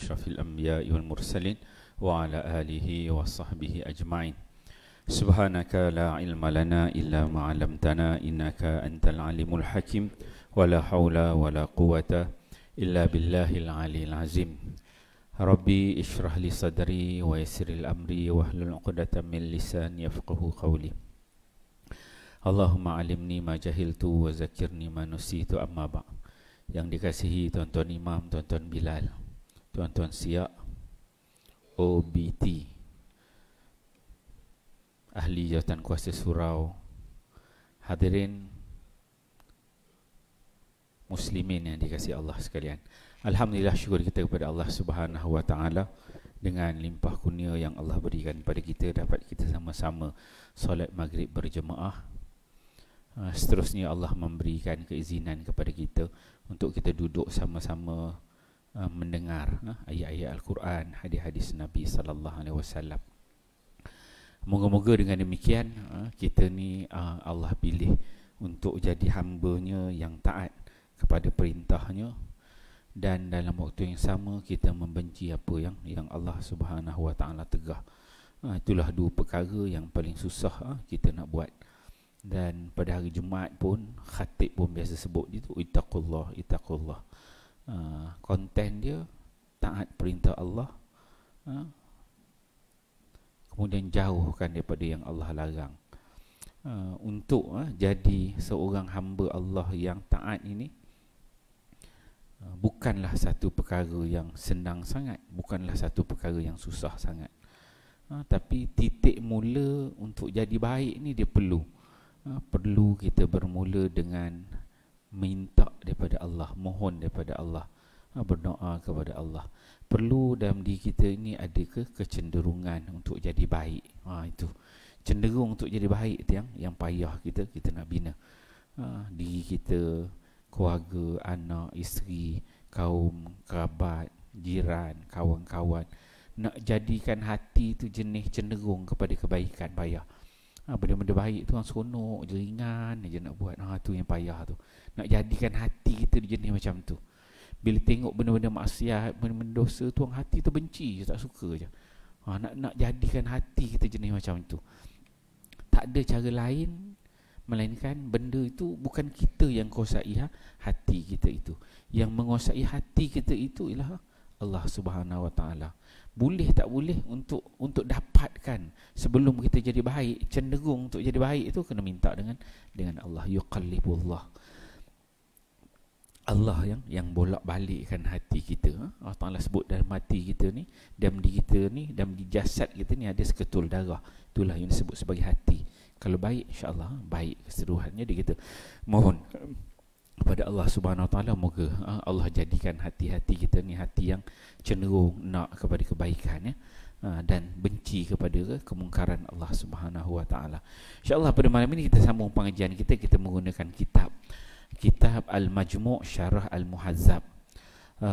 أشرف الأنبياء والمرسلين وعلى آله وصحبه أجمعين. سبحانك لا علم لنا إلا ما علمتنا إنك أنت العليم الحكيم ولا حول ولا قوة إلا بالله العلي العظيم. ربي اشرح لي صدري ويسر لي أمري واحلل عقدة من لساني يفقهوا قولي. اللهم علمني ما جهلت وذكرني ما نسيت. أما بعد. Yang dikasihi tuan-tuan imam, tuan-tuan Bilal, tuan-tuan Siak, OBT, ahli jawatan kuasa surau, hadirin muslimin yang dikasihi Allah sekalian. Alhamdulillah, syukur kita kepada Allah Subhanahu wa taala dengan limpah kurnia yang Allah berikan kepada kita, dapat kita sama-sama solat maghrib berjemaah. Seterusnya Allah memberikan keizinan kepada kita untuk kita duduk sama-sama mendengar ayat-ayat Al-Quran, hadis-hadis Nabi sallallahu alaihi wasallam. Moga-moga dengan demikian kita ni Allah pilih untuk jadi hamba-Nya yang taat kepada perintah-Nya, dan dalam waktu yang sama kita membenci apa yang Allah Subhanahu wa taala tegah. Itulah dua perkara yang paling susah kita nak buat. Dan pada hari Jumaat pun khatib pun biasa sebut itu ittaqullah, ittaqullah. Konten dia taat perintah Allah, kemudian jauhkan daripada yang Allah larang. Untuk jadi seorang hamba Allah yang taat ini bukanlah satu perkara yang senang sangat, bukanlah satu perkara yang susah sangat. Tapi titik mula untuk jadi baik ni dia perlu kita bermula dengan minta daripada Allah, mohon daripada Allah, berdoa kepada Allah. Perlu dalam diri kita ini ada kecenderungan untuk jadi baik. Itu cenderung untuk jadi baik itu yang payah kita nak bina. Diri kita, keluarga, anak, isteri, kaum, kerabat, jiran, kawan-kawan. Nak jadikan hati itu jenis cenderung kepada kebaikan payah. Benda-benda baik tu seronok je, ringan je nak buat. Tu yang payah tu. Nak jadikan hati kita jenis macam tu. Bila tengok benda-benda maksiat, benda-benda dosa tu, hati tu benci je, tak suka je. Nak jadikan hati kita jenis macam tu. Tak ada cara lain melainkan benda itu bukan kita yang kuasai hati kita itu. Yang menguasai hati kita itu ialah Allah Subhanahu wa taala. Boleh tak boleh untuk dapatkan sebelum kita jadi baik, cenderung untuk jadi baik itu kena minta dengan Allah. Yuqallibullah, Allah yang bolak-balikkan hati kita. Allah Taala sebut dalam hati kita ni, dalam diri kita ni, dalam di jasad kita ni ada seketul darah. Itulah yang disebut sebagai hati. Kalau baik, insya-Allah baik keseluruhannya. Dia kita mohon kepada Allah Subhanahu Wa Taala, moga Allah jadikan hati-hati kita ni hati yang cenderung nak kepada kebaikan, dan benci kepada kemungkaran Allah Subhanahu Wa Taala. Insya-Allah pada malam ini kita sambung pengajian kita menggunakan kitab Al-Majmu' Syarah Al-Muhazzab,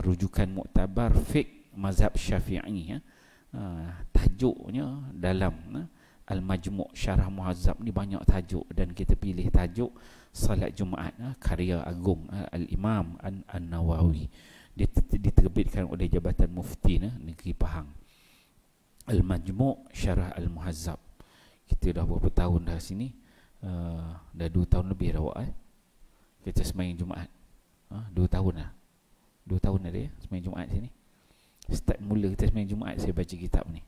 rujukan muktabar fiqh mazhab Syafi'i. Tajuknya dalam Al-Majmu' Syarah Muhazzab ni banyak tajuk, dan kita pilih tajuk Salat Jumaat, karya agung Al-Imam An-Nawawi. Dia diterbitkan oleh Jabatan Mufti Negeri Pahang. Al-Majmu' Syarah Al-Muhazzab. Kita dah berapa tahun dah sini? Dah 2 tahun lebih dah kita sembahyang Jumaat. 2 tahun dah. 2 tahun dah ya sembahyang Jumaat sini. Start mula kita sembahyang Jumaat saya baca kitab ni.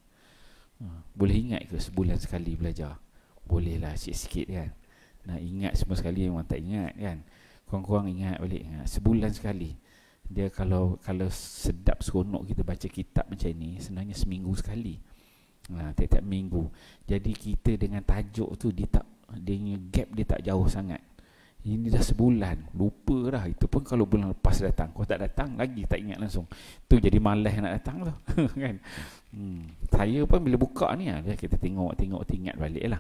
Boleh ingat ke sebulan sekali belajar? Boleh lah sikit-sikit kan. Nak ingat semua sekali memang tak ingat kan. Kurang-kurang ingat balik. Sebulan sekali. Dia kalau sedap seronok kita baca kitab macam ni, sebenarnya seminggu sekali. Tiap-tiap minggu. Jadi kita dengan tajuk tu dia gap dia tak jauh sangat. Ini dah sebulan, lupa dah. Itu pun kalau bulan lepas datang. Kalau tak datang lagi tak ingat langsung. Tu jadi malas nak datang tu. Kan. Saya pun bila buka ni kita tengok ingat balik lah.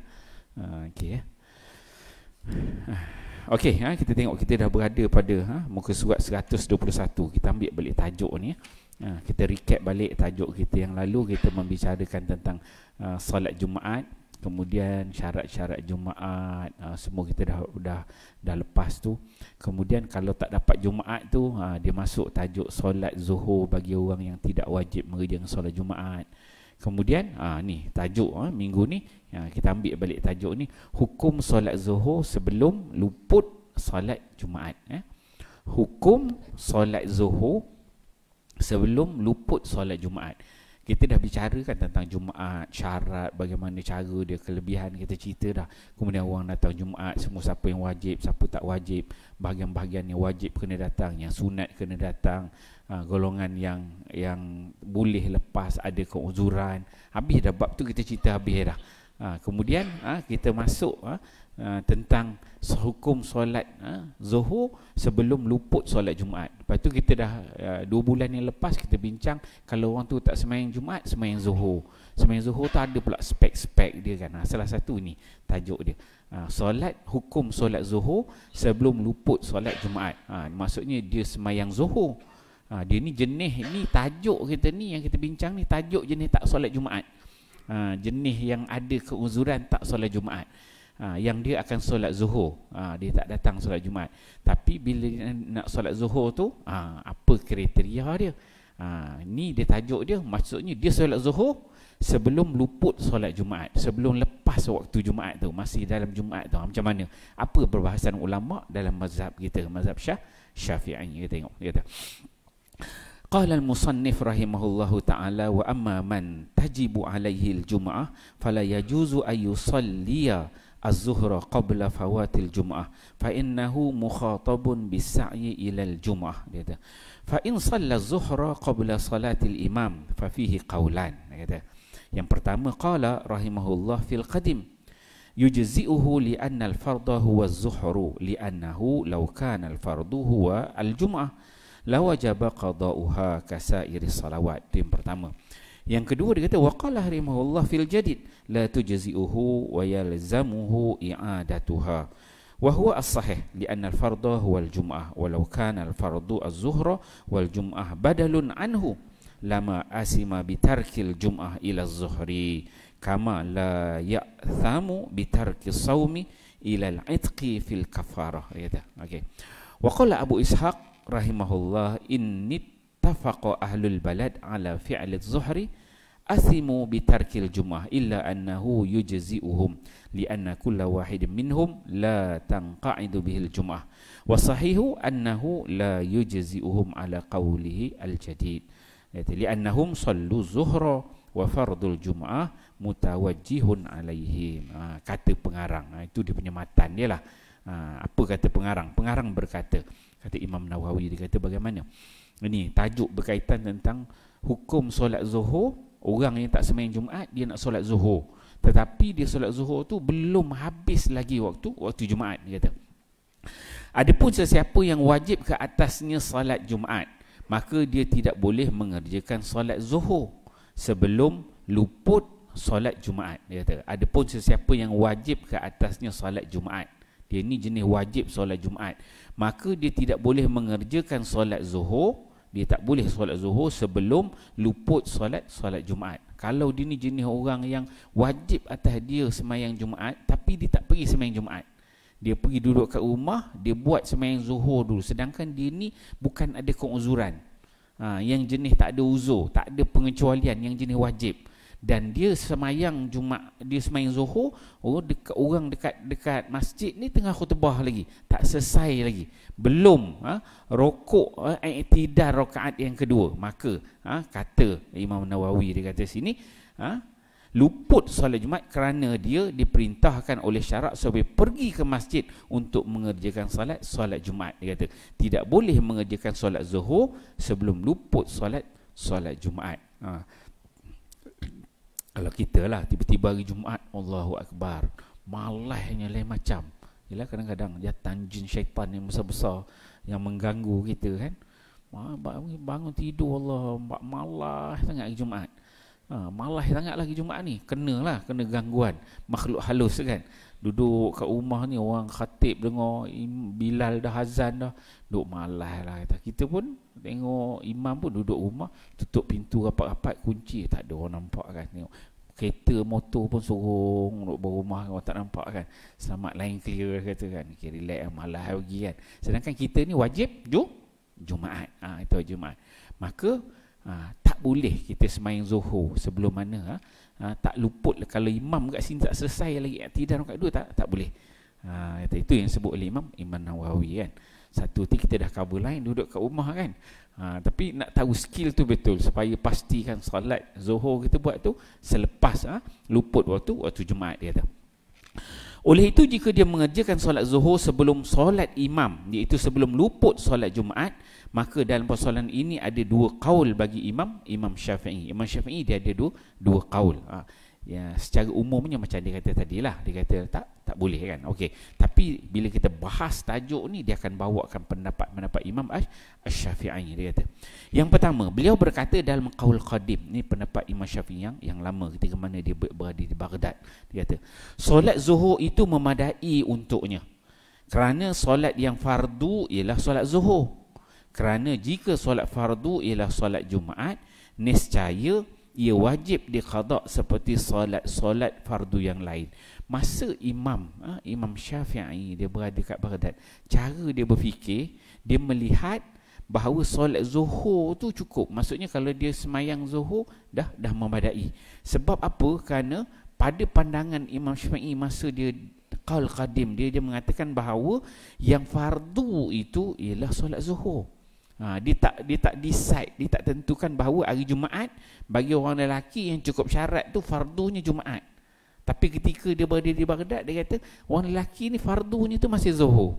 Okey, kita tengok kita dah berada pada muka surat 121. Kita ambil balik tajuk ni. Kita recap balik tajuk kita yang lalu. Kita membicarakan tentang salat Jumaat, kemudian syarat-syarat Jumaat, semua kita dah lepas tu. Kemudian kalau tak dapat Jumaat tu, dia masuk tajuk solat zuhur bagi orang yang tidak wajib mengerjakan solat Jumaat. Kemudian ni tajuk minggu ni, kita ambil balik tajuk ni, hukum solat zuhur sebelum luput solat Jumaat. Hukum solat zuhur sebelum luput solat Jumaat. Kita dah bicarakan tentang Jumaat, syarat, bagaimana cara dia, kelebihan kita cerita dah. Kemudian orang datang Jumaat, semua siapa yang wajib, siapa tak wajib, bahagian-bahagian yang wajib kena datang, yang sunat kena datang, golongan yang boleh lepas, ada keuzuran. Habis dah bab tu, kita cerita habis dah. Kemudian kita masuk tentang hukum solat zuhur sebelum luput solat Jumaat. Lepas tu kita dah 2 bulan yang lepas kita bincang, kalau orang tu tak sembahyang Jumaat, sembahyang zuhur. Sembahyang zuhur tu ada pula spek-spek dia kan. Salah satu ni tajuk dia. Hukum solat zuhur sebelum luput solat Jumaat. Maksudnya dia sembahyang zuhur. Dia ni jenis ni, tajuk kita ni yang kita bincang ni, tajuk jenis tak solat Jumaat. Jenis yang ada keuzuran tak solat Jumaat. Yang dia akan solat zuhur, dia tak datang solat Jumaat. Tapi bila nak solat zuhur tu, apa kriteria dia? Ni dia tajuk dia. Maksudnya dia solat zuhur sebelum luput solat Jumaat, sebelum lepas waktu Jumaat tu, masih dalam Jumaat tu. Macam mana? Apa perbahasan ulama dalam mazhab kita, mazhab Syafi'i? Kita tengok, kata qala al-musannif rahimahullahu ta'ala, wa amma man tajibu alaihi al-jum'ah fala yajuzu ay yusalliya az-zuhra qabla fawatil jum'ah fa innahu mukhatabun bis-sa'yi ila al-jum'ah. Dia kata, fa in shalla az-zuhra qabla salatil imam fa fihi qawlan. Dia kata, yang pertama, qala rahimahullah fil qadim yujzi'uhu li anna al-fardha huwa az-zuhru li annahu law kana al-fardu huwa al-jum'ah la wajaba qada'uha kasairi salawat. Itu yang pertama. Yang kedua, dia kata, waqala rahimahullah fil jadid la tujzi'uhu wa yalzamuhu i'adatuha wa huwa as-sahih li anna al-fardha huwa al-jum'ah walau kana al-fardu az-zuhra wal jum'ah badalun anhu lama asima bitarkil jum'ah ila az-zuhri kama la ya'thamu bitarki sawmi ila al-'itqi fil kafarah. Okey. Wa qala Abu Ishaq rahimahullah, inni tafaqa ahlul balad ala fi'l az-zuhri athimu bitarkil jum'ah illa annahu yujzi'uhum lianna kulla wahid minhum la tanqa'idu bihil jum'ah wa sahihu annahu la yujzi'uhum ala qawlihi al-jadid liannahum sallu zuhra wa fardul jum'ah mutawajjihun alaihim. Kata pengarang, itu dia punya matan dia lah. Apa kata pengarang? Pengarang berkata, kata Imam Nawawi, dia kata bagaimana? Ini tajuk berkaitan tentang hukum solat zuhur. Orang yang tak sembahyang Jumaat, dia nak solat zuhur, tetapi dia solat zuhur tu belum habis lagi waktu Jumaat. Dia kata, adapun sesiapa yang wajib ke atasnya solat Jumaat, maka dia tidak boleh mengerjakan solat zuhur sebelum luput solat Jumaat. Dia kata, adapun sesiapa yang wajib ke atasnya solat Jumaat, dia ni jenis wajib solat Jumaat, maka dia tidak boleh mengerjakan solat zuhur. Dia tak boleh solat zuhur sebelum luput solat Jumaat. Kalau dia ni jenis orang yang wajib atas dia sembahyang Jumaat, tapi dia tak pergi sembahyang Jumaat, dia pergi duduk kat rumah, dia buat sembahyang zuhur dulu, sedangkan dia ni bukan ada keuzuran, yang jenis tak ada uzur, tak ada pengecualian, yang jenis wajib, dan dia sembahyang Jumaat, dia sembahyang zuhur, orang dekat masjid ni tengah khutbah lagi, tak selesai lagi, belum rokok i'tidal rakaat yang kedua, maka kata Imam Nawawi, dia kata sini luput solat Jumaat kerana dia diperintahkan oleh syarak supaya pergi ke masjid untuk mengerjakan solat Jumaat. Dia kata tidak boleh mengerjakan solat zuhur sebelum luput solat Jumaat. Kalau kita lah tiba-tiba hari Jumaat, Allahu Akbar, malahnya lain macam. Yalah, kadang-kadang jatan jin syaitan yang besar-besar yang mengganggu kita kan. Bangun tidur, Allah, malah sangat hari Jumaat. Malah sangat lagi Jumaat ni. Kena gangguan makhluk halus kan. Duduk kat rumah ni, orang khatib dengar Bilal dah azan dah, duduk malah lah. Kita pun tengok imam pun duduk rumah, tutup pintu rapat-rapat, kunci, tak ada orang nampak kan. Tengok kereta motor pun sorong duduk berumah, orang tak nampak kan, selamat lain clear kata kan, okay, relax malah pergi kan. Sedangkan kita ni wajib Jumaat, itu Jumaat. Maka tak boleh kita sembahyang Zuhur sebelum mana tak luput lah. Kalau imam kat sini tak selesai lagi i'tidal rakaat 2 tak boleh. Itu yang sebut oleh Imam Nawawi kan. Satu tu kita dah cover lain, duduk kat rumah kan. Tapi nak tahu skill tu betul supaya pastikan solat Zuhur kita buat tu selepas luput waktu Jumaat dia kata. Oleh itu jika dia mengerjakan solat Zuhur sebelum solat imam, iaitu sebelum luput solat Jumaat, maka dalam persoalan ini ada 2 qaul bagi Imam Syafi'i. Imam Syafi'i dia ada dua qaul. Ya, secara umumnya macam dia kata tadilah, dia kata tak boleh kan. Okey, tapi bila kita bahas tajuk ni dia akan bawakan pendapat Imam Asy-Syafi'i. Dia kata yang pertama, beliau berkata dalam qaul qadim, ni pendapat Imam Syafi'i yang lama ketika mana dia berada di Baghdad. Dia kata solat Zuhur itu memadai untuknya, kerana solat yang fardu ialah solat Zuhur. Kerana jika solat fardu ialah solat Jumaat, nescaya ia wajib diqada seperti solat fardu yang lain. Masa Imam Syafi'i dia berada kat Baghdad, cara dia berfikir, dia melihat bahawa solat Zuhur tu cukup. Maksudnya kalau dia semayang Zuhur dah memadai. Sebab apa? Kerana pada pandangan Imam Syafi'i masa dia qaul qadim, dia mengatakan bahawa yang fardu itu ialah solat Zuhur. Dia tak decide, dia tak tentukan bahawa hari Jumaat bagi orang lelaki yang cukup syarat tu fardunya Jumaat. Tapi ketika dia berada di Baghdad, dia kata orang lelaki ni fardunya tu masih Zuhur.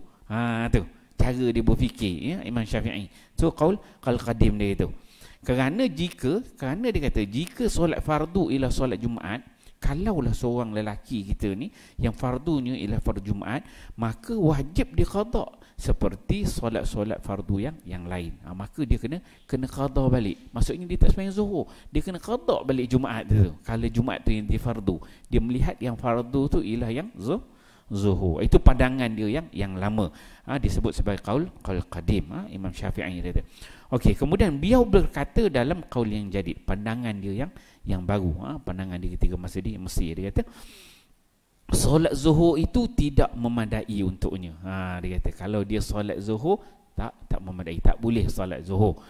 Tu cara dia berfikir ya, Imam Syafi'i. So qaul qadim dia itu. Kerana dia kata jika solat fardu ialah solat Jumaat, kalaulah seorang lelaki kita ni yang fardunya ialah fardu Jumaat, maka wajib dia qada seperti solat-solat fardu yang lain. Maka dia kena qada balik. Maksudnya dia tak sembahyang Zuhur, dia kena qada balik Jumaat tu. Kalau Jumaat tu yang dia fardu, dia melihat yang fardu tu ialah yang Zuhur. Itu pandangan dia yang lama. Disebut sebagai qaul qadim, Imam Syafi'i kata. Okey, kemudian beliau berkata dalam qaul yang jadid, pandangan dia yang baru, pandangan dia ketika masa di Mesir, dia kata solat Zuhur itu tidak memadai untuknya. Dia kata kalau dia solat Zuhur tak memadai, tak boleh solat Zuhur.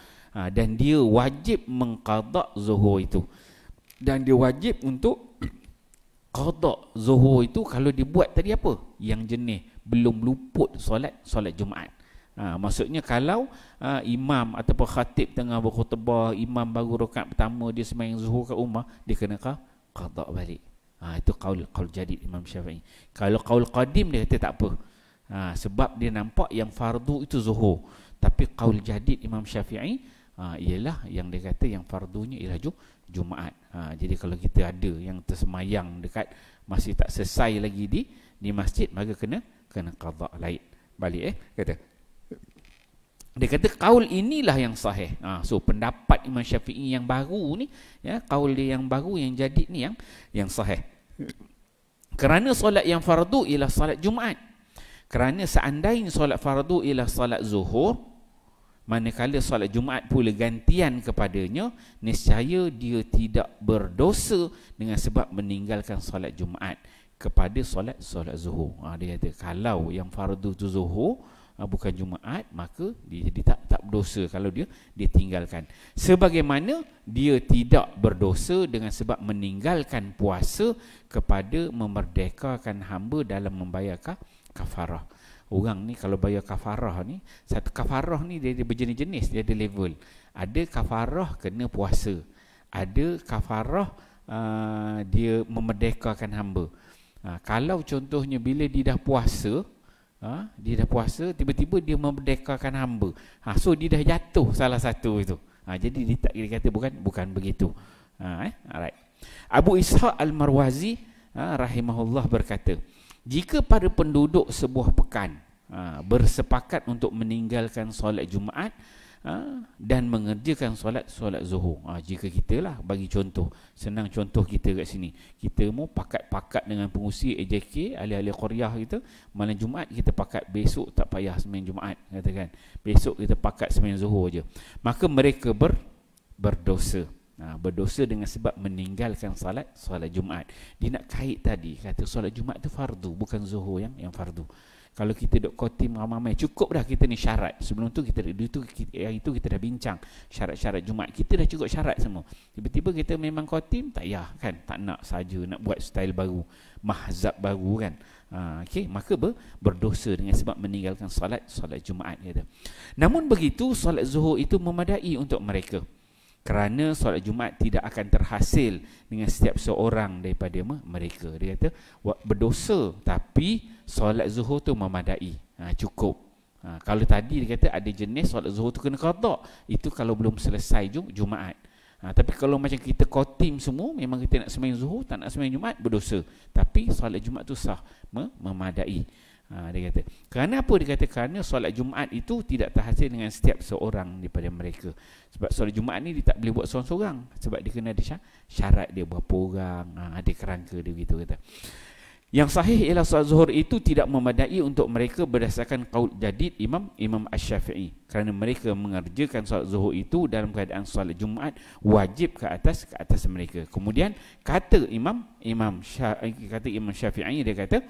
Dan dia wajib mengqada Zuhur itu. Dan dia wajib untuk qada Zuhur itu kalau dia buat tadi apa? Yang jenis belum luput solat Jumaat. Maksudnya kalau imam ataupun khatib tengah berkhutbah, imam baru rakaat pertama dia sembahyang Zuhur kat rumah, dia kena qada balik. Itu qaul jadid Imam Syafi'i. Kalau qaul qadim dia kata tak apa. Sebab dia nampak yang fardu itu Zuhur. Tapi qaul jadid Imam Syafi'i ialah yang dia kata yang fardunya ialah Jumaat. Jadi kalau kita ada yang tersemayang dekat masih tak selesai lagi di masjid, maka kena qada balik kata. Dia kata qaul inilah yang sahih. So pendapat Imam Syafi'i yang baru ni, ya, qaul dia yang baru yang jadid ni yang sahih. Kerana solat yang fardu ialah solat Jumaat. Kerana seandainya solat fardu ialah solat Zuhur, manakala solat Jumaat pula gantian kepadanya, nescaya dia tidak berdosa dengan sebab meninggalkan solat Jumaat kepada solat Zuhur. Dia kata kalau yang fardu tu Zuhur bukan Jumaat, maka dia tak berdosa kalau dia tinggalkan. Sebagaimana dia tidak berdosa dengan sebab meninggalkan puasa kepada memerdekakan hamba dalam membayar kafarah. Orang ni kalau bayar kafarah ni, satu kafarah ni dia berjenis-jenis, dia ada level. Ada kafarah kena puasa, ada kafarah dia memerdekakan hamba. Kalau contohnya bila dia dah puasa, tiba-tiba dia memerdekakan hamba, so dia dah jatuh salah satu itu. Jadi dia kata bukan begitu. Alright. Abu Ishaq Al-Marwazi rahimahullah berkata, jika para penduduk sebuah pekan bersepakat untuk meninggalkan solat Jumaat dan mengerjakan solat Zuhur. Jika kita lah bagi contoh, senang contoh kita kat sini, kita mau pakat dengan pengusi AJK, ahli-ahli qaryah kita, malam Jumaat kita pakat, besok tak payah sembahyang Jumaat, katakan besok kita pakat sembahyang Zuhur je, maka mereka berdosa. Berdosa dengan sebab meninggalkan solat Jumaat. Dia nak kait tadi, kata solat Jumaat tu fardu, bukan zuhur yang fardu. Kalau kita duk khotim ramai-ramai, cukup dah kita ni syarat. Sebelum tu yang itu kita dah bincang syarat-syarat Jumaat. Kita dah cukup syarat semua. Tiba-tiba kita memang khotim, tak payah kan, tak nak saja nak buat style baru, mahzab baru kan. Okey, maka berdosa dengan sebab meninggalkan solat Jumaat kata. Namun begitu, solat zuhur itu memadai untuk mereka. Kerana solat Jumaat tidak akan terhasil dengan setiap seorang daripada mereka. Dia kata berdosa, tapi solat zuhur tu memadai, cukup. Kalau tadi dia kata ada jenis solat zuhur tu kena qada, itu kalau belum selesai Jumaat. Tapi kalau macam kita khotim semua, memang kita nak sembahyang zuhur, tak nak sembahyang Jumaat, berdosa. Tapi solat Jumaat tu sah, memadai. Dia kata, kerana apa? Dia kata kerana solat Jumaat itu tidak terhasil dengan setiap seorang daripada mereka. Sebab solat Jumaat ni dia tak boleh buat seorang-seorang, sebab dia kena ada syarat dia, berapa orang, ada kerangka dia, gitu kata. Yang sahih ialah solat zuhur itu tidak memadai untuk mereka berdasarkan qaul jadid Imam Asy-Syafi'i, kerana mereka mengerjakan solat zuhur itu dalam keadaan solat Jumaat wajib ke atas mereka. Kemudian kata Imam Syafi'i, dia kata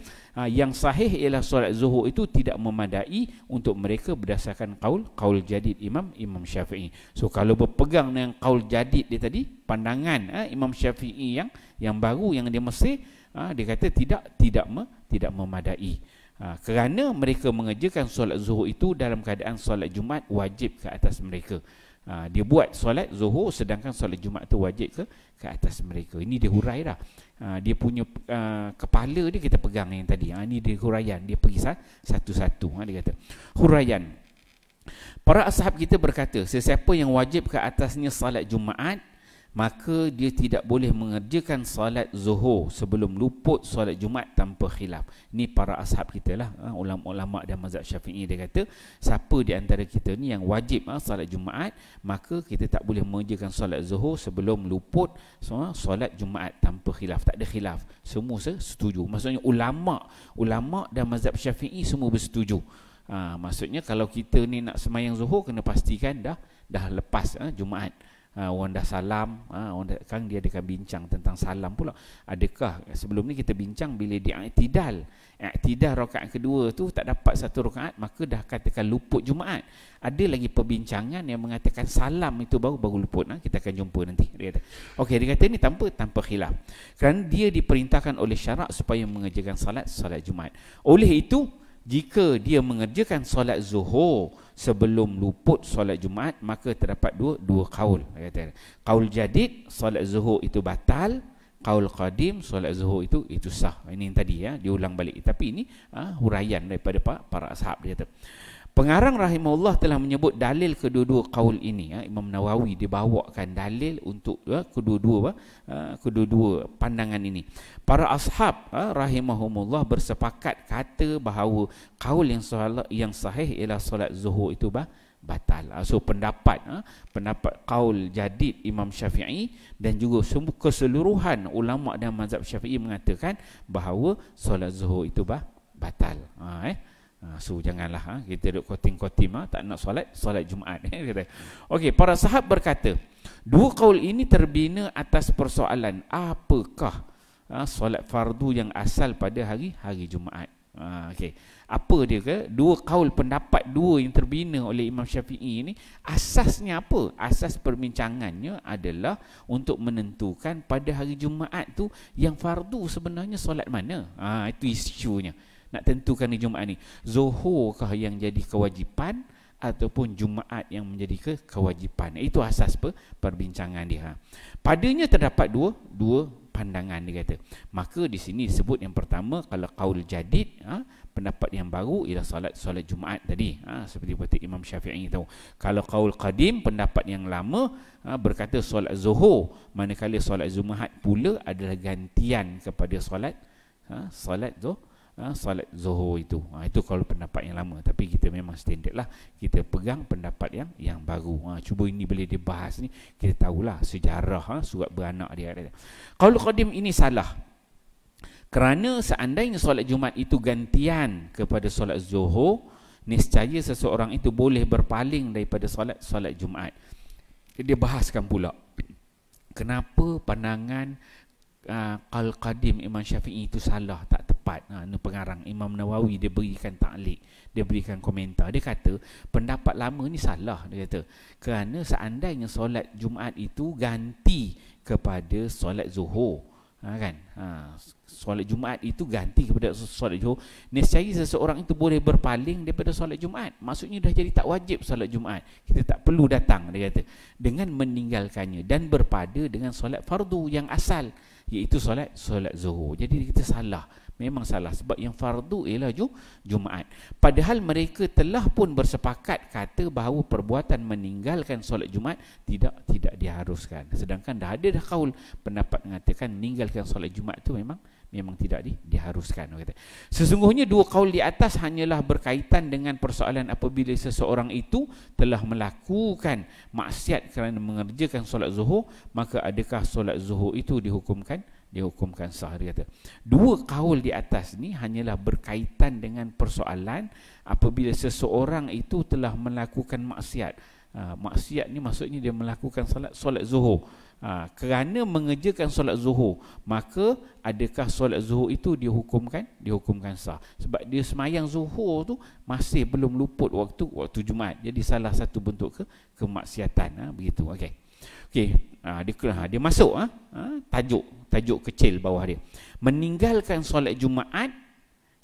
yang sahih ialah solat zuhur itu tidak memadai untuk mereka berdasarkan qaul jadid Imam Syafi'i. So kalau berpegang dengan qaul jadid dia tadi, pandangan Imam Syafi'i yang baru, yang dia mesti, dia kata tidak memadai, kerana mereka mengerjakan solat zuhur itu dalam keadaan solat Jumaat wajib ke atas mereka. Dia buat solat zuhur sedangkan solat Jumaat itu wajib ke atas mereka. Ini dia hurai dah. Dia punya kepala dia kita pegang yang tadi. Ini dia huraian, dia pergi satu-satu. Dia kata huraian, para ashab kita berkata, sesiapa yang wajib ke atasnya salat Jumaat, maka dia tidak boleh mengerjakan salat zuhur sebelum luput salat Jumaat tanpa khilaf. Ini para ashab kita lah, ulama-ulama dan mazhab Syafi'i. Dia kata siapa di antara kita ni yang wajib salat Jumaat, maka kita tak boleh mengerjakan salat zuhur sebelum luput salat Jumaat tanpa khilaf. Tak ada khilaf, semua setuju. Maksudnya ulama dan mazhab Syafi'i semua bersetuju. Maksudnya kalau kita ni nak semayang zuhur, kena pastikan dah lepas Jumaat. Orang dah salam, kan dia akan bincang tentang salam pula. Adakah sebelum ni kita bincang bila dia i'tidal rakaat kedua tu tak dapat satu rakaat, maka dah katakan luput Jumaat. Ada lagi perbincangan yang mengatakan salam itu baru luput. Kita akan jumpa nanti. Dia kata, okey, dia kata ni tanpa khilaf, kerana dia diperintahkan oleh syarak supaya mengerjakan salat Jumaat. Oleh itu, jika dia mengerjakan solat zuhur sebelum luput solat Jumaat, maka terdapat dua qaul. Qaul jadid, solat zuhur itu batal. Qaul qadim, solat zuhur itu sah. Ini yang tadi diulang balik. Tapi ini huraian daripada para ashab. Dia kata, pengarang rahimahullah telah menyebut dalil kedua-dua qaul ini. Imam Nawawi dibawakan dalil untuk kedua-dua pandangan ini. Para ashab rahimahumullah bersepakat kata bahawa qaul yang sahih ialah solat zuhur itu batal. So pendapat qaul jadid Imam Syafi'i dan juga keseluruhan ulama dan mazhab Syafi'i mengatakan bahawa solat zuhur itu batal. So janganlah kita duk khotim-khotim tak nak solat Jumaat. Okey, para sahabat berkata, dua qaul ini terbina atas persoalan apakah solat fardu yang asal pada hari Jumaat. Okey, apa dia ke? Dua qaul, pendapat dua yang terbina oleh Imam Syafi'i ini, asasnya apa? Asas perbincangannya adalah untuk menentukan pada hari Jumaat tu yang fardu sebenarnya solat mana. Itu isunya. Nak tentukan di Jumaat ni, zuhurkah yang jadi kewajipan ataupun Jumaat yang menjadi kewajipan. Itu asas perbincangan dia. Padanya terdapat dua pandangan, dia kata. Maka di sini disebut yang pertama, kalau qaul jadid, pendapat yang baru ialah solat Jumaat tadi, seperti Imam Syafi'i tahu. Kalau qaul qadim, pendapat yang lama, berkata solat zuhur, manakala solat Jumaat pula adalah gantian kepada solat zuhur itu. Itu kalau pendapat yang lama. Tapi kita memang standard lah, kita pegang pendapat yang baru. Cuba ini boleh dibahas ni, kita tahulah sejarah surat beranak dia. Qaul qadim ini salah, kerana seandainya solat Jumaat itu gantian kepada solat zuhur, niscaya seseorang itu boleh berpaling daripada solat Jumaat. Dia bahaskan pula, kenapa pandangan Al-Qadim Imam Syafi'i itu salah, tak tepat. Ini pengarang Imam Nawawi, dia berikan ta'liq, dia berikan komentar. Dia kata pendapat lama ni salah. Dia kata kerana seandainya solat Jumaat itu ganti kepada solat Zuhur, solat Jumaat itu ganti kepada solat Zuhur, nescaya seseorang itu boleh berpaling daripada solat Jumaat. Maksudnya dah jadi tak wajib solat Jumaat, kita tak perlu datang, dia kata, dengan meninggalkannya dan berpada dengan solat fardu yang asal, iaitu solat Zuhur. Jadi kita salah, memang salah, sebab yang fardu ialah Jumaat. Padahal mereka telah pun bersepakat kata bahawa perbuatan meninggalkan solat Jumaat tidak diharuskan. Sedangkan dah ada kaul pendapat mengatakan meninggalkan solat Jumaat itu memang tidak diharuskan. Sesungguhnya dua kaul di atas hanyalah berkaitan dengan persoalan apabila seseorang itu telah melakukan maksiat kerana mengerjakan solat Zuhur, maka adakah solat Zuhur itu dihukumkan sah. Dia kata dua kaul di atas ni hanyalah berkaitan dengan persoalan apabila seseorang itu telah melakukan maksiat. Maksiat ni maksudnya dia melakukan solat Zuhur. Kerana mengerjakan solat Zuhur, maka adakah solat Zuhur itu dihukumkan sah? Sebab dia semayang Zuhur tu masih belum luput waktu Jumaat. Jadi salah satu bentuk kemaksiatan. Begitu. Okey. Dia masuk tajuk kecil bawah dia. Meninggalkan solat Jumaat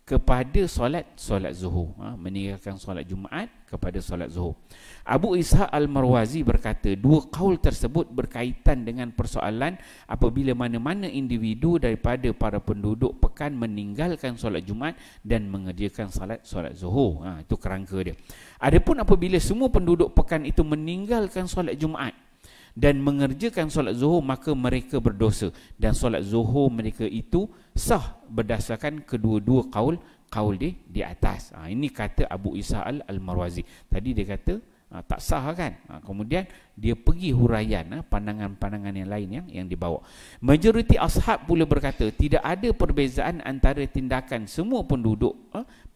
kepada solat Zuhur. Meninggalkan solat Jumaat kepada solat Zuhur. Abu Ishaq Al-Marwazi berkata, dua kaul tersebut berkaitan dengan persoalan apabila mana-mana individu daripada para penduduk pekan meninggalkan solat Jumaat dan mengerjakan solat Zuhur. Itu kerangka dia. Adapun apabila semua penduduk pekan itu meninggalkan solat Jumaat dan mengerjakan solat Zuhur, maka mereka berdosa dan solat Zuhur mereka itu sah berdasarkan kedua-dua kaul di atas. Ini kata Abu Ishaq Al-Marwazi. Tadi dia kata tak sah kan. Kemudian dia pergi huraian pandangan-pandangan yang lain yang dibawa. Majoriti ashab pula berkata tidak ada perbezaan antara tindakan semua penduduk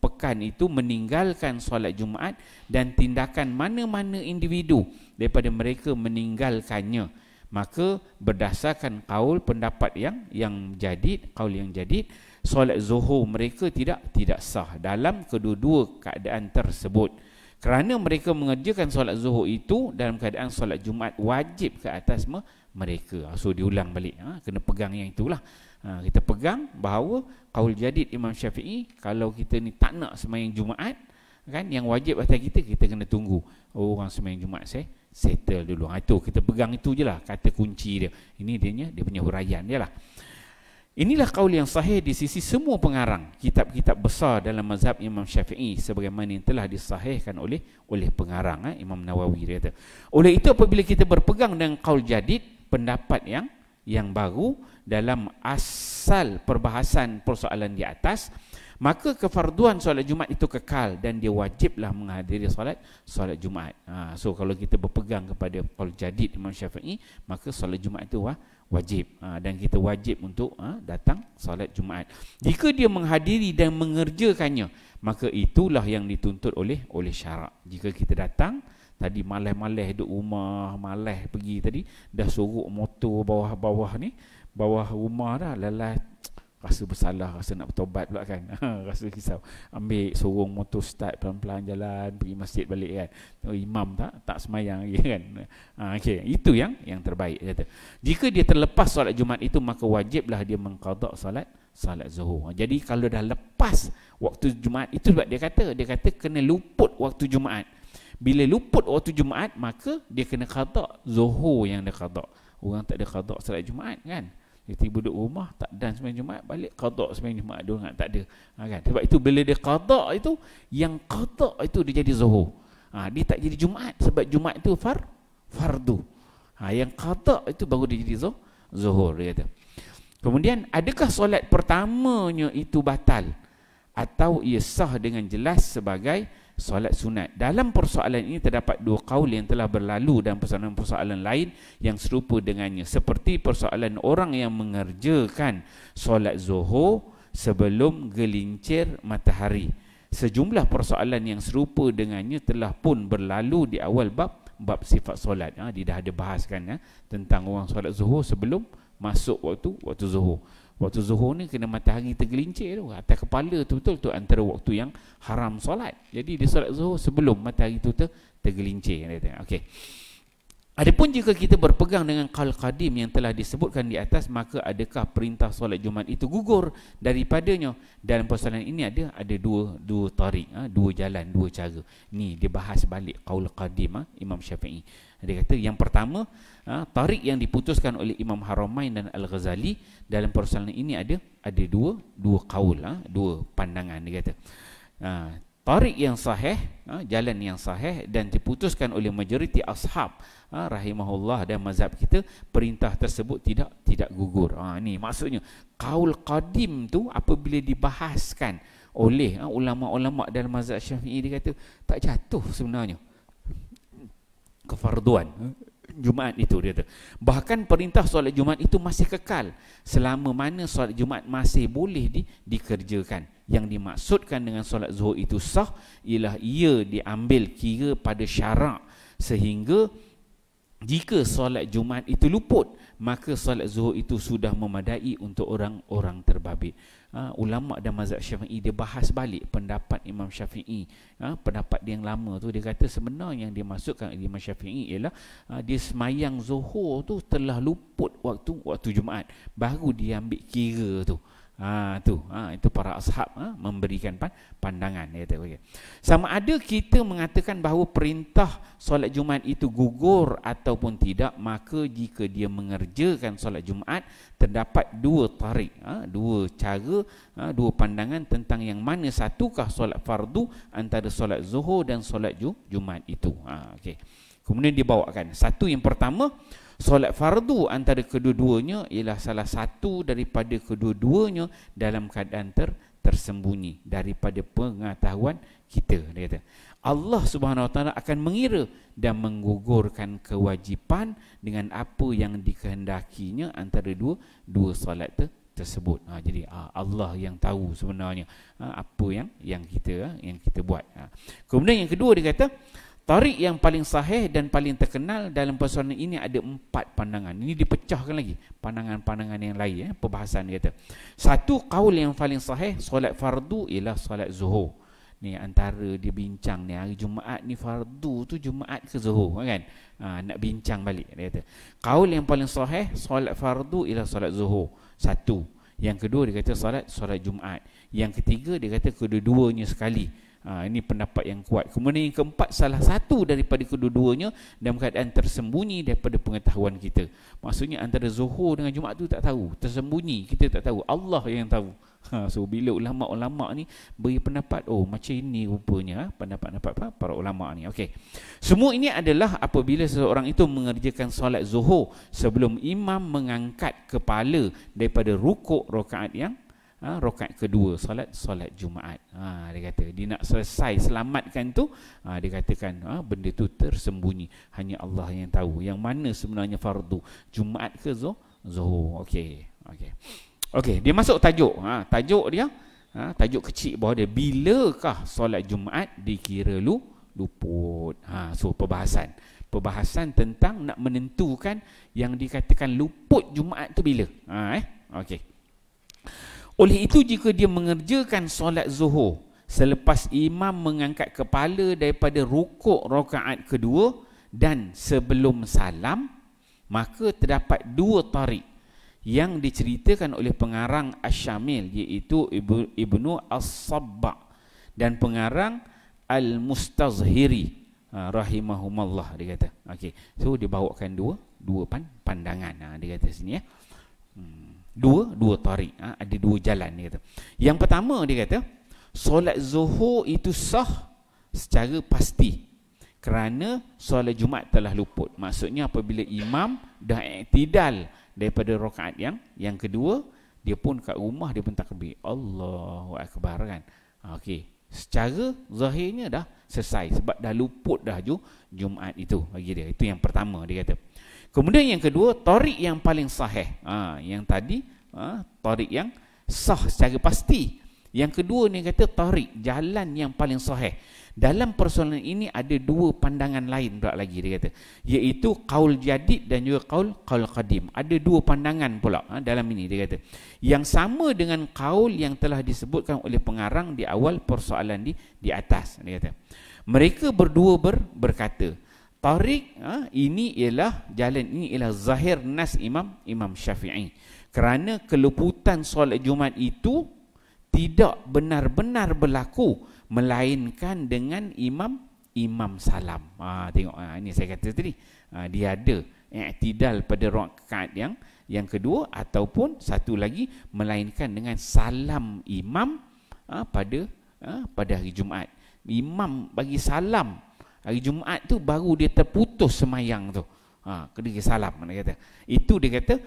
pekan itu meninggalkan solat Jumaat dan tindakan mana-mana individu daripada mereka meninggalkannya. Maka berdasarkan pendapat yang jadid, kaul yang jadid, solat Zuhur mereka tidak sah dalam kedua-dua keadaan tersebut. Kerana mereka mengerjakan solat Zuhur itu dalam keadaan solat Jumaat wajib ke atas mereka. So diulang balik, kena pegang yang itulah. Kita pegang bahawa kaul jadid Imam Syafi'i, kalau kita ni tak nak sembahyang Jumaat kan, yang wajib atas kita kena tunggu orang sembahyang Jumaat settle dulu. Itu kita pegang, itu je lah kata kunci dia. Ini dia punya huraian dia lah. Inilah kaul yang sahih di sisi semua pengarang kitab-kitab besar dalam mazhab Imam Syafi'i, sebagaimana yang telah disahihkan oleh pengarang Imam Nawawi. Dia kata, oleh itu apabila kita berpegang dengan kaul jadid, pendapat yang baru dalam asal perbahasan persoalan di atas, maka kefarduan solat Jumaat itu kekal dan dia wajiblah menghadiri solat Jumaat. So kalau kita berpegang kepada kaul jadid Imam Syafi'i, maka solat Jumaat itu wajib, dan kita wajib untuk datang solat Jumaat. Jika dia menghadiri dan mengerjakannya, maka itulah yang dituntut oleh syarak. Jika kita datang tadi malas-malas duduk rumah, malas pergi tadi, dah sorok motor bawah rumah dah, lalai rasa bersalah, rasa nak bertobat pula kan. Rasa risau, ambil sorong motor, start pelan-pelan jalan pergi masjid balik kan. Imam tak semayang lagi kan. Okay. Itu yang terbaik, kata. Jika dia terlepas solat Jumaat itu, maka wajiblah dia mengqada solat Zuhur. Jadi kalau dah lepas waktu Jumaat itu, sebab dia kata kena luput waktu Jumaat. Bila luput waktu Jumaat, maka dia kena qada Zuhur yang dia qada. Orang tak ada qada solat Jumaat kan. Dia tiba duduk rumah, tak dan sembahyang Jumaat, balik qada sembahyang Jumaat, dia tak ada. Kan? Sebab itu bila dia qada itu, yang qada itu dia jadi Zuhur. Dia tak jadi Jumaat, sebab Jumaat itu fardu. Yang qada itu baru dia jadi Zuhur, dia kata. Kemudian, adakah solat pertamanya itu batal atau ia sah dengan jelas sebagai solat sunat? Dalam persoalan ini terdapat dua kaul yang telah berlalu dan persoalan-persoalan lain yang serupa dengannya, seperti persoalan orang yang mengerjakan solat Zuhur sebelum gelincir matahari. Sejumlah persoalan yang serupa dengannya telah pun berlalu di awal bab bab sifat solat. Dia dah ada bahaskan tentang orang solat zuhur sebelum masuk waktu zuhur. Waktu zuhur ni kena matahari tergelincir tu atas kepala tu, betul tu antara waktu yang haram solat. Jadi dia solat zuhur sebelum matahari tu tergelincir. Okey. Adapun jika kita berpegang dengan qaul qadim yang telah disebutkan di atas, maka adakah perintah solat Jumaat itu gugur daripadanya? Dalam persoalan ini ada dua tarik, dua jalan, dua cara. Ni dia bahas balik qaul qadim Imam Syafi'i. Dia kata yang pertama, tarik yang diputuskan oleh Imam Haramain dan Al-Ghazali dalam persoalan ini ada dua qaul, dua pandangan. Dia kata tarik yang sahih, jalan yang sahih dan diputuskan oleh majoriti ashab rahimahullah dan mazhab kita, perintah tersebut tidak gugur. Ni maksudnya qaul qadim tu apabila dibahaskan oleh ulama-ulama dalam mazhab Syafi'i, dia kata tak jatuh sebenarnya kefarduan Jumaat itu. Dia kata bahkan perintah solat Jumaat itu masih kekal selama mana solat Jumaat masih boleh dikerjakan. Yang dimaksudkan dengan solat zuhur itu sah ialah ia diambil kira pada syarak, sehingga jika solat Jumaat itu luput, maka solat zuhur itu sudah memadai untuk orang-orang terbabit. Ulama dan mazhab Syafi'i dia bahas balik pendapat Imam Syafi'i. Pendapat dia yang lama tu, dia kata sebenarnya yang dimaksudkan Imam Syafi'i ialah dia semayang zuhur tu telah luput waktu Jumaat, baru dia ambil kira tu. Itu para ashab memberikan pandangan. Okay. Sama ada kita mengatakan bahawa perintah solat Jumaat itu gugur ataupun tidak, maka jika dia mengerjakan solat Jumaat, terdapat dua tarik, dua cara, dua pandangan tentang yang mana satukah solat fardu antara solat zuhur dan solat Jumaat itu. Okay. Kemudian dibawakan satu, yang pertama, solat fardu antara kedua-duanya ialah salah satu daripada kedua-duanya dalam keadaan tersembunyi daripada pengetahuan kita. Dia kata Allah Subhanahu Wa Taala akan mengira dan menggugurkan kewajipan dengan apa yang dikehendakinya antara dua solat tersebut. Jadi Allah yang tahu sebenarnya apa yang kita buat. Kemudian yang kedua, dia kata tarik yang paling sahih dan paling terkenal dalam persoalan ini ada 4 pandangan. Ini dipecahkan lagi pandangan-pandangan yang lain, perbahasan dia kata. Satu, qaul yang paling sahih solat fardu ialah solat zuhur. Ni antara dia bincang ni, hari Jumaat ni fardu tu Jumaat ke zuhur kan? Nak bincang balik dia kata. Qaul yang paling sahih solat fardu ialah solat zuhur. Satu. Yang kedua dia kata solat Jumaat. Yang ketiga dia kata kedua-duanya sekali. Ini pendapat yang kuat. Kemudian yang keempat, salah satu daripada kedua-duanya dalam keadaan tersembunyi daripada pengetahuan kita. Maksudnya antara zuhur dengan Jumaat tu tak tahu, tersembunyi, kita tak tahu, Allah yang tahu. So bila ulama-ulama ni beri pendapat, macam ini rupanya pendapat-pendapat para ulama ni. Okey. Semua ini adalah apabila seseorang itu mengerjakan solat zuhur sebelum imam mengangkat kepala daripada rukuk rakaat yang rakaat kedua solat Jumaat. Dia kata dia nak selesai selamatkan tu, dia katakan benda tu tersembunyi, hanya Allah yang tahu yang mana sebenarnya fardu, Jumaat ke zuhur. Okey, dia masuk tajuk. Tajuk dia tajuk kecil bawah dia, bilakah solat Jumaat dikira luput. So perbahasan tentang nak menentukan yang dikatakan luput Jumaat tu bila. Okey. Oleh itu, jika dia mengerjakan solat zuhur selepas imam mengangkat kepala daripada rukuk rakaat kedua dan sebelum salam, maka terdapat dua tarik yang diceritakan oleh pengarang Asy-Syamil, iaitu Ibnu As-Sabbah dan pengarang Al-Mustazhiri rahimahumallah, dia kata. Okey. So dia bawakan dua pandangan. Dia kata sini dua tarik, ada dua jalan, dia kata. Yang pertama, dia kata solat zuhur itu sah secara pasti kerana solat Jumaat telah luput. Maksudnya apabila imam dah i'tidal daripada rakaat yang kedua, dia pun kat rumah dia pun takbir Allahu Akbar kan. Okey, secara zahirnya dah selesai sebab dah luput dah Jumaat itu bagi dia. Itu yang pertama, dia kata. Kemudian yang kedua, tarik yang paling sahih. Yang tadi tarik yang sah secara pasti. Yang kedua ni kata tarik jalan yang paling sahih Dalam persoalan ini ada dua pandangan lain pula lagi dia kata, iaitu qaul jadid dan juga qaul qadim. Ada dua pandangan pula dalam ini dia kata, yang sama dengan qaul yang telah disebutkan oleh pengarang di awal persoalan di atas. Dia kata mereka berdua berkata tariq ini ialah jalan, ini ialah zahir nas Imam Syafi'i, kerana keluputan solat Jumaat itu tidak benar-benar berlaku melainkan dengan imam salam. Tengok ini saya kata tadi, dia ada i'tidal pada rakaat yang kedua, ataupun satu lagi melainkan dengan salam imam pada hari Jumaat. Imam bagi salam hari Jumaat tu baru dia terputus semayang tu. Dia salam, dia kata. Itu dia kata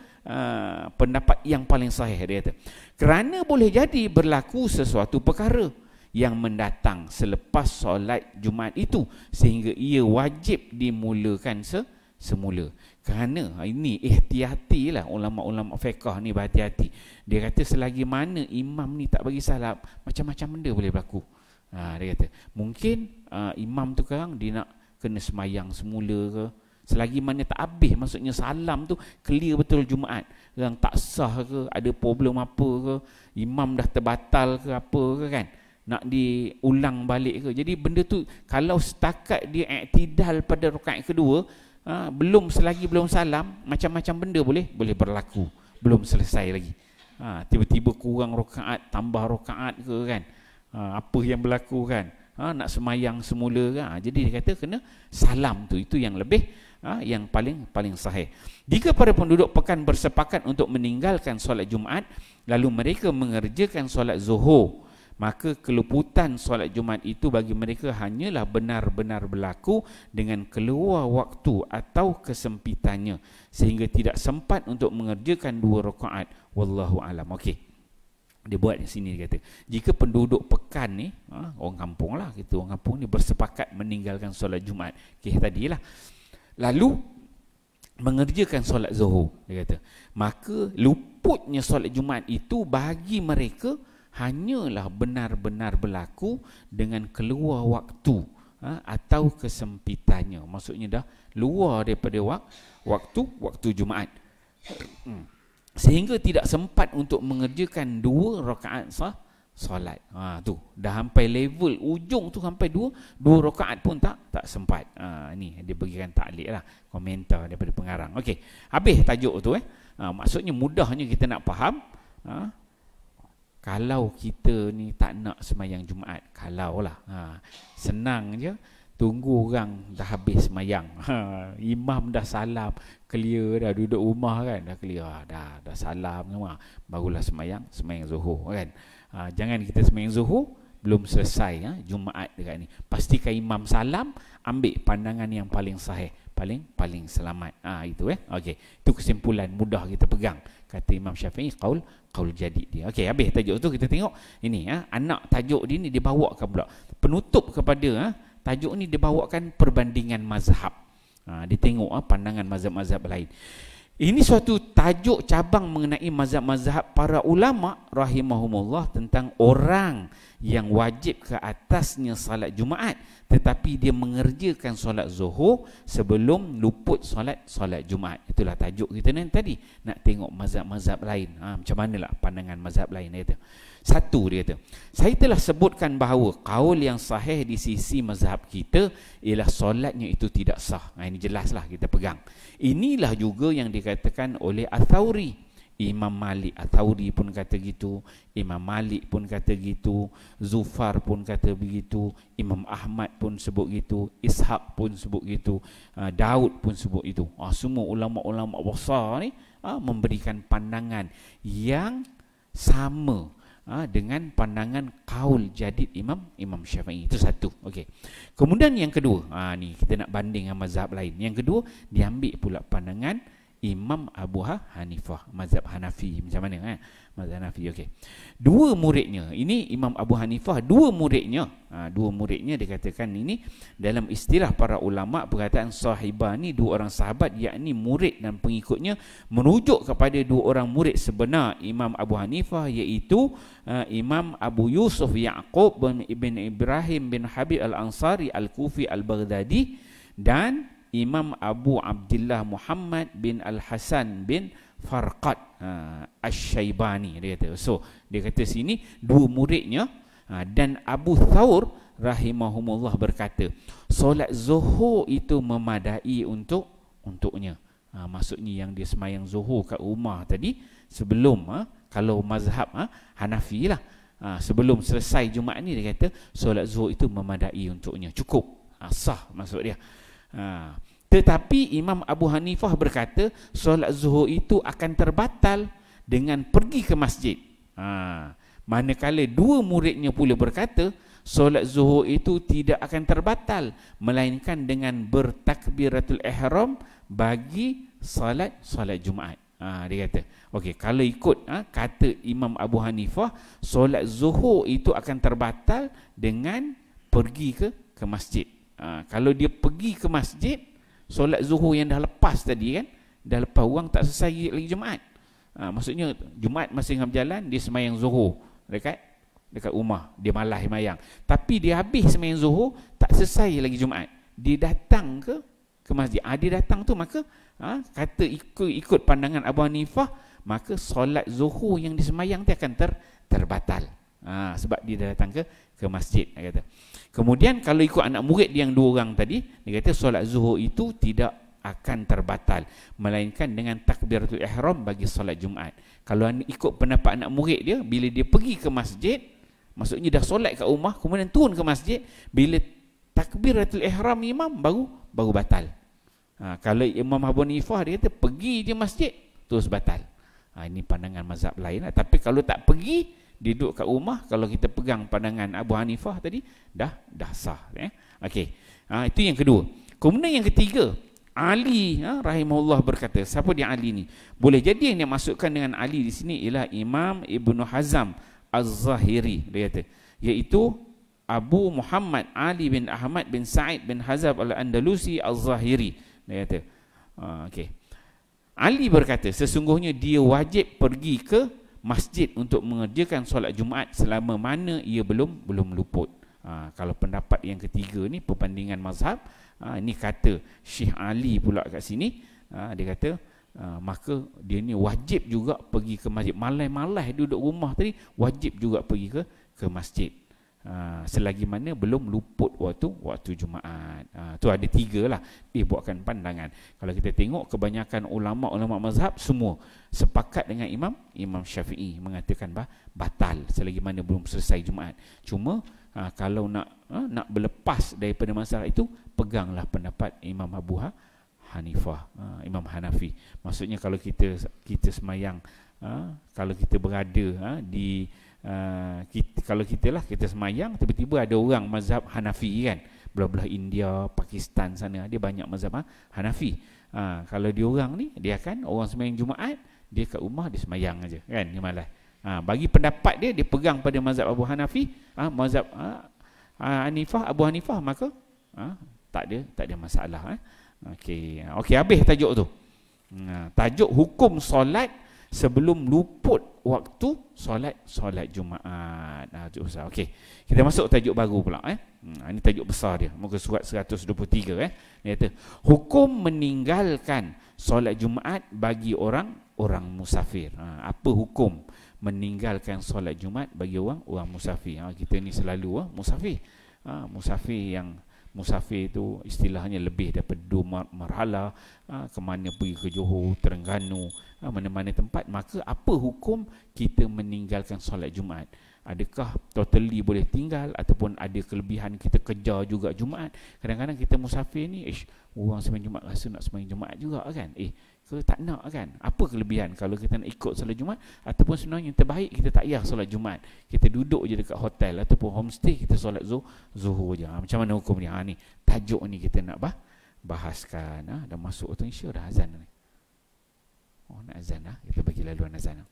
pendapat yang paling sahih, dia kata. Kerana boleh jadi berlaku sesuatu perkara yang mendatang selepas solat Jumaat itu, sehingga ia wajib dimulakan semula. Kerana ini ihtiyatilah, ulama-ulama fiqh ni berhati-hati. Dia kata selagi mana imam ni tak bagi salam, macam-macam benda boleh berlaku. Dia kata mungkin imam tu sekarang dia nak kena semayang semula ke, selagi mana tak habis, maksudnya salam tu clear betul Jumaat, yang tak sah ke, ada problem apa ke, imam dah terbatal ke apa ke kan, nak diulang balik ke. Jadi benda tu kalau setakat dia i'tidal pada rakaat kedua, selagi belum salam, macam-macam benda boleh berlaku, belum selesai lagi. Tiba-tiba kurang rakaat, tambah rakaat ke kan, apa yang berlaku kan, nak semayang semula kan. Jadi dia kata kena salam tu, itu yang lebih yang paling sahih. Jika para penduduk pekan bersepakat untuk meninggalkan solat Jumaat lalu mereka mengerjakan solat Zuhur, maka keluputan solat Jumaat itu bagi mereka hanyalah benar-benar berlaku dengan keluar waktu atau kesempitannya, sehingga tidak sempat untuk mengerjakan 2 rakaat. Wallahu alam. Okey, dia buat di sini, dia kata jika penduduk pekan ni, orang kampung lah, kita orang kampung ni bersepakat meninggalkan solat Jumaat, tadilah, lalu mengerjakan solat Zuhur, dia kata, maka luputnya solat Jumaat itu bagi mereka hanyalah benar-benar berlaku dengan keluar waktu atau kesempitannya. Maksudnya dah luar daripada waktu Jumaat, sehingga tidak sempat untuk mengerjakan 2 rakaat solat. Tu dah sampai level ujung tu, sampai 2 rakaat pun tak sempat. Ni dia bagikan taklid lah, komentar daripada pengarang. Okey, habis tajuk tu. Maksudnya mudahnya kita nak faham, kalau kita ni tak nak semayang Jumaat, kalau lah, senang je, tunggu orang dah habis semayang, imam dah salam, clear dah, duduk rumah kan, dah clear, dah salam semua, barulah semayang Zuhur kan. Jangan kita semayang Zuhur belum selesai Jumaat dekat ni, pastikan imam salam, ambil pandangan yang paling sahih, paling selamat. Itu okey, itu kesimpulan mudah kita pegang, kata Imam Syafi'i, qaul jadid dia. Okey, habis tajuk tu, kita tengok ini anak tajuk dia ni dibawakan pula penutup kepada tajuk ni, dibawakan perbandingan mazhab. Dia tengok pandangan mazhab-mazhab lain. Ini suatu tajuk cabang mengenai mazhab-mazhab para ulama rahimahumullah tentang orang yang wajib ke atasnya salat Jumaat, tetapi dia mengerjakan solat Zuhur sebelum luput solat Jumaat. Itulah tajuk kita tadi, nak tengok mazhab-mazhab lain, macam manalah pandangan mazhab lain. Dia kata, satu, dia kata, saya telah sebutkan bahawa kaul yang sahih di sisi mazhab kita ialah solatnya itu tidak sah. Ini jelaslah kita pegang. Inilah juga yang dikatakan oleh Ats-Tsauri. Imam Malik Ats-Tsauri pun kata gitu, Imam Malik pun kata gitu, Zufar pun kata begitu, Imam Ahmad pun sebut gitu, Ishaq pun sebut gitu, Daud pun sebut itu. Semua ulama-ulama besar ni memberikan pandangan yang sama dengan pandangan qaul jadid Imam Syafi'i. Itu satu. Okey. Kemudian yang kedua, ni kita nak banding dengan mazhab lain. Yang kedua, diambil pula pandangan Imam Abu Hanifah, mazhab Hanafi. Macam mana mazhab Hanafi? Okey. Dua muridnya, ini Imam Abu Hanifah, dua muridnya dikatakan ini dalam istilah para ulama, perkataan sahibah ni dua orang sahabat, yakni murid dan pengikutnya, merujuk kepada dua orang murid sebenar Imam Abu Hanifah, iaitu Imam Abu Yusuf Ya'qub bin Ibrahim bin Habib Al-Ansari Al-Kufi Al-Baghdadi, dan Imam Abu Abdullah Muhammad bin Al-Hasan bin Farqad Asy-Syaibani, dia kata. So dia kata sini dua muridnya, dan Abu Thawr rahimahumullah berkata solat zuhur itu memadai untuknya. Maksudnya yang dia semayang zuhur kat rumah tadi sebelum kalau mazhab Hanafi lah, sebelum selesai Jumaat ni, dia kata solat zuhur itu memadai untuknya, cukup, sah maksud dia. Tetapi Imam Abu Hanifah berkata solat zuhur itu akan terbatal dengan pergi ke masjid. Manakala dua muridnya pula berkata solat zuhur itu tidak akan terbatal melainkan dengan bertakbiratul ihram bagi solat Jumaat. Dia kata, okey, kalau ikut kata Imam Abu Hanifah, solat zuhur itu akan terbatal dengan pergi ke masjid. Kalau dia pergi ke masjid, solat zuhur yang dah lepas tadi kan, dah lepas orang tak selesai lagi Jumaat. Maksudnya Jumaat masih tengah berjalan, dia semayang zuhur dekat rumah, dia malas semayang. Tapi dia habis semayang zuhur, tak selesai lagi Jumaat. Dia datang ke masjid. Dia datang tu maka kata ikut pandangan Abu Hanifah, maka solat zuhur yang disemayang tu akan terbatal. Sebab dia dah datang ke masjid, dia kata. Kemudian kalau ikut anak murid dia yang dua orang tadi, dia kata solat zuhur itu tidak akan terbatal melainkan dengan takbiratul ihram bagi solat Jumaat. Kalau ikut pendapat anak murid dia, bila dia pergi ke masjid, maksudnya dah solat kat rumah kemudian turun ke masjid, bila takbiratul ihram imam baru batal. Kalau Imam Abu Hanifah, dia kata pergi je masjid terus batal. Ini pandangan mazhab lain lah. Tapi kalau tak pergi, dia duduk kat rumah, kalau kita pegang pandangan Abu Hanifah tadi, dah sah. Okey. Itu yang kedua. Kemudian yang ketiga, Ali rahimahullah berkata, siapa dia Ali ni? Boleh jadi yang dia masukkan dengan Ali di sini ialah Imam Ibnu Hazm Az-Zahiri, dia kata, iaitu Abu Muhammad Ali bin Ahmad bin Sa'id bin Hazm Al-Andalusi Az-Zahiri, dia kata. Okey. Ali berkata sesungguhnya dia wajib pergi ke masjid untuk mengerjakan solat Jumaat selama mana ia belum luput. Kalau pendapat yang ketiga ni, perbandingan mazhab, ni kata Syekh Ali pula kat sini, dia kata maka dia ni wajib juga pergi ke masjid. Malai-malai duduk rumah tadi, wajib juga pergi ke masjid, selagi mana belum luput waktu Jumaat. Tu ada tiga lah buatkan pandangan. Kalau kita tengok kebanyakan ulama' mazhab semua sepakat dengan Imam Syafi'i, mengatakan batal selagi mana belum selesai Jumaat. Cuma kalau nak berlepas daripada masalah itu, peganglah pendapat Imam Abu Hanifah, Imam Hanafi. Maksudnya kalau kita semayang, kalau kita berada di kalau kita semayang, tiba-tiba ada orang mazhab Hanafi kan, belah-belah India, Pakistan sana, dia banyak mazhab Hanafi. Kalau dia orang ni, dia akan orang semayang Jumaat, dia kat rumah dia semayang aja kan, dia malas. Bagi pendapat dia pegang pada mazhab Abu Hanafi, mazhab Abu Hanifah, maka tak ada masalah. Okey, habis tajuk tu. Tajuk hukum solat sebelum luput waktu solat Jumaat. Okey, kita masuk tajuk baru pula. Ini tajuk besar dia, muka surat 123. Dia kata hukum meninggalkan solat Jumaat bagi orang musafir. Apa hukum meninggalkan solat Jumaat bagi orang musafir? Kita ni selalu musafir. Musafir itu istilahnya lebih daripada 2 marhala, ke mana pergi ke Johor, Terengganu, mana-mana tempat. Maka apa hukum kita meninggalkan solat Jumaat? Adakah totally boleh tinggal, ataupun ada kelebihan kita kejar juga Jumaat? Kadang-kadang kita musafir ni, orang sembahyang Jumaat rasa nak sembahyang Jumaat juga kan, ke tak nak kan? Apa kelebihan kalau kita nak ikut solat Jumaat? Ataupun sebenarnya yang terbaik kita tak payah solat Jumaat, kita duduk je dekat hotel ataupun homestay, kita solat zuhur je. Macam mana hukum ni? Ni tajuk ni kita nak bahaskan. Dah masuk tu, insya dah azan ni. Oh, nak azan lah. Kita bagi laluan azan lah.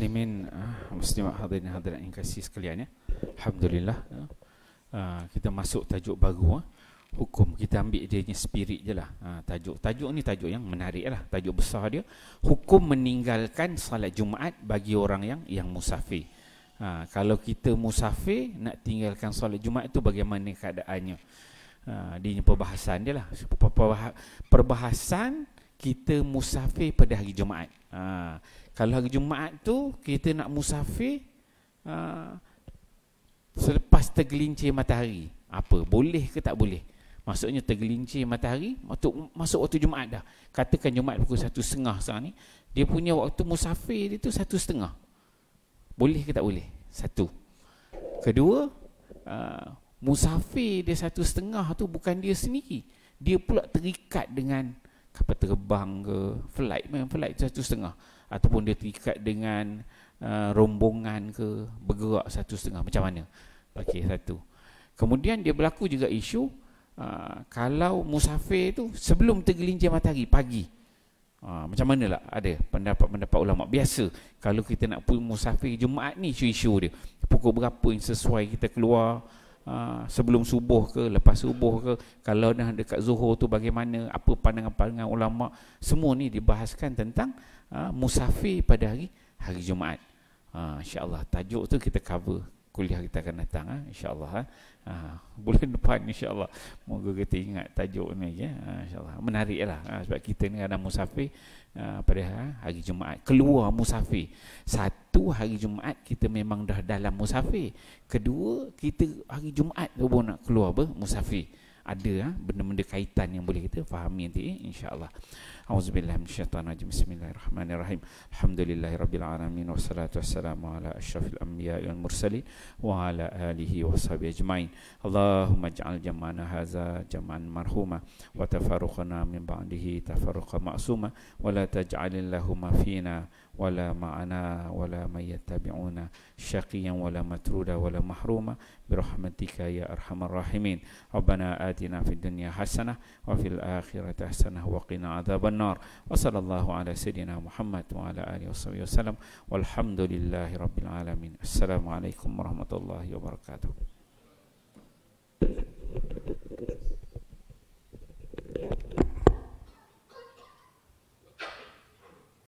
Muslimin, muslimat hadirin hadirat yang kasih sekalian ya. Alhamdulillah, kita masuk tajuk baru. Hukum kita ambil dia punya spirit je lah. Tajuk ni tajuk yang menarik lah. Tajuk besar dia, hukum meninggalkan salat Jumaat bagi orang yang musafir. Kalau kita musafir nak tinggalkan solat Jumaat tu bagaimana keadaannya? Dia perbahasan dia lah. Perbahasan kita musafir pada hari Jumaat. Kalau hari Jumaat tu kita nak musafir selepas tergelincir matahari, apa? Boleh ke tak boleh? Maksudnya tergelincir matahari masuk waktu Jumaat dah. Katakan Jumaat pukul 1.30 sekarang ni, dia punya waktu musafir dia tu 1.30. Boleh ke tak boleh? Satu. Kedua, musafir dia 1.30 tu bukan dia sendiri. Dia pula terikat dengan kapal terbang ke, flight, memang flight 1.30. Ataupun dia terikat dengan rombongan ke, bergerak 1.30. Macam mana? Okey, satu. Kemudian dia berlaku juga isu kalau musafir tu sebelum tergelincir matahari pagi, macam mana lah? Ada pendapat ulama. Biasa kalau kita nak pergi musafir Jumaat ni, isu-isu dia pukul berapa yang sesuai kita keluar, sebelum subuh ke, lepas subuh ke, kalau dah dekat zuhur tu bagaimana, apa pandangan-pandangan ulama. Semua ni dibahaskan tentang musafir pada hari Jumaat. InsyaAllah tajuk tu kita cover kuliah kita akan datang, insyaAllah. Bulan depan insyaAllah. Moga kita ingat tajuk ni, insyaAllah. Menarik lah, sebab kita ni ada musafir pada hari Jumaat. Keluar musafir. Satu, hari Jumaat kita memang dah dalam musafir. Kedua, kita hari Jumaat tu pun nak keluar musafir. Ada benda-benda kaitan yang boleh kita fahami nanti, insyaAllah. Auzubillahi minasyaitanirrajim. Bismillahirrahmanirrahim. Alhamdulillahirabbil alamin wassalatu wassalamu ala asyrafil anbiya'i wal mursalin wa ala alihi washabihi ajmain. Allahumma ij'al jam'ana hadza jam'an marhuma wa tafarruqana min ba'dihi tafarruqan ma'suma wa la taj'alil lahuma fina wala ma'ana wala may yattabi'una syaqiyan wala matruda wala mahruma birahmatika ya arhamar rahimin. Rabbana atina fid dunya hasanah wa fil akhirati hasanah wa qina adzaban nar. Wa sallallahu ala sayidina Muhammad wa ala alihi wasallam walhamdulillahi rabbil alamin. Assalamualaikum warahmatullahi wabarakatuh.